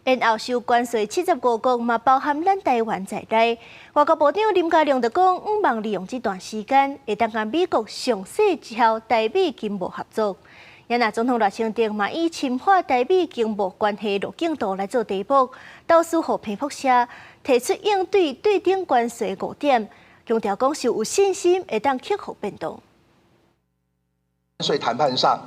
然后收关税75国嘛，包含咱台湾在内。外交部长林佳龙就讲，毋望利用这段时间，会当甲美国详细之后台美经贸合作。也那总统赖清德嘛以深化台美经贸关系路径图来做题目，导师和彭博社提出应对对顶关税5点，强调讲是有信心会当克服变动。关税谈判上。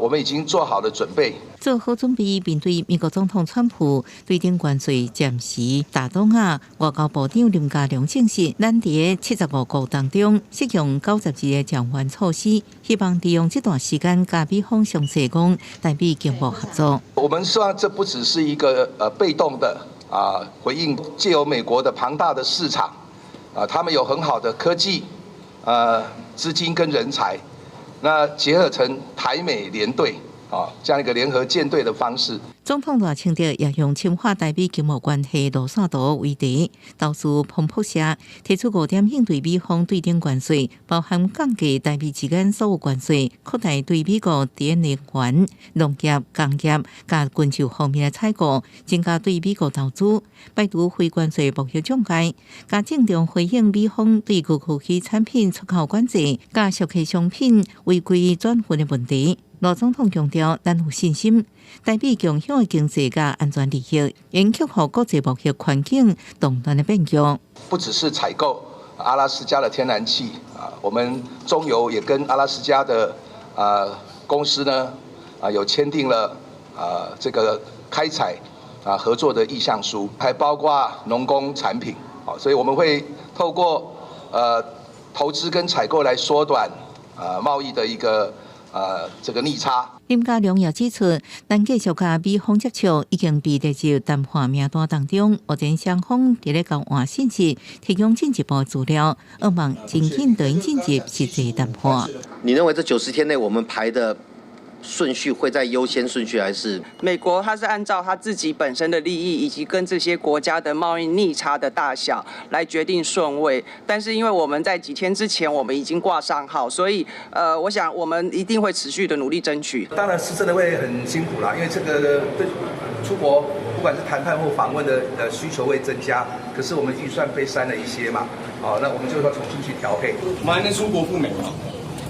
我们已经做好了准备，做好准备面对美国总统川普对顶关税暂时打动下，外交部长林佳龙证实，咱伫75国当中适用92个减缓措施，希望利用这段时间甲美方详细讲台美经贸合作。我们希望这不只是一个被动的回应，借由美国的庞大的市场他们有很好的科技资金跟人才。那结合成台美联队这样一个联合舰队的方式。总统赖清德也用深化台美经贸关系路线图为题，导师彭博社提出5点应对美方对顶关税，包含降低台美之间所有关税，扩大对美国伫能源、农业、工业、甲军售方面的采购，增加对美国投资，摆脱非关税贸易障碍，加正常回应美方对高科技产品出口管制，甲熟客商品违规转运的问题。罗总统强调，咱有信心，台美共享的经济甲安全利益，应克服国际贸易环境动乱的变局。不只是采购阿拉斯加的天然气我们中油也跟阿拉斯加的公司呢有签订了这个开采合作的意向书，还包括农工产品所以我们会透过投资跟采购来缩短贸易的一个。这个逆差。林佳龙也指出，咱继续甲美方接触，已经被列入谈判名单当中。目前双方伫咧交换信息，提供进一步资料，希望尽紧就进入实际谈判。你认为这90天内我们排的顺序会在优先顺序，还是美国它是按照它自己本身的利益以及跟这些国家的贸易逆差的大小来决定顺位？但是因为我们在几天之前我们已经挂上号，所以我想我们一定会持续的努力争取。当然是真的会很辛苦啦，因为这个对出国不管是谈判或访问的需求会增加，可是我们预算被删了一些嘛，那我们就要重新去调配。我们还能出国赴美吗？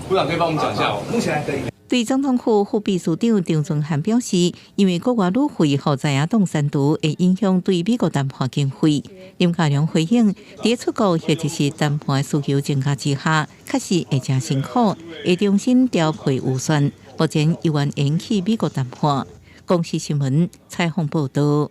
部长可以帮我们讲一下目前还可以。对总统府副秘书长张春涵表示，因为国外旅费和在野党三读会影响对美国谈判经费。林佳龙回应，伫出国或者是谈判需求增加之下，确实会真辛苦，会重新调配预算。目前依然延期美国谈判。公视新闻采访报道。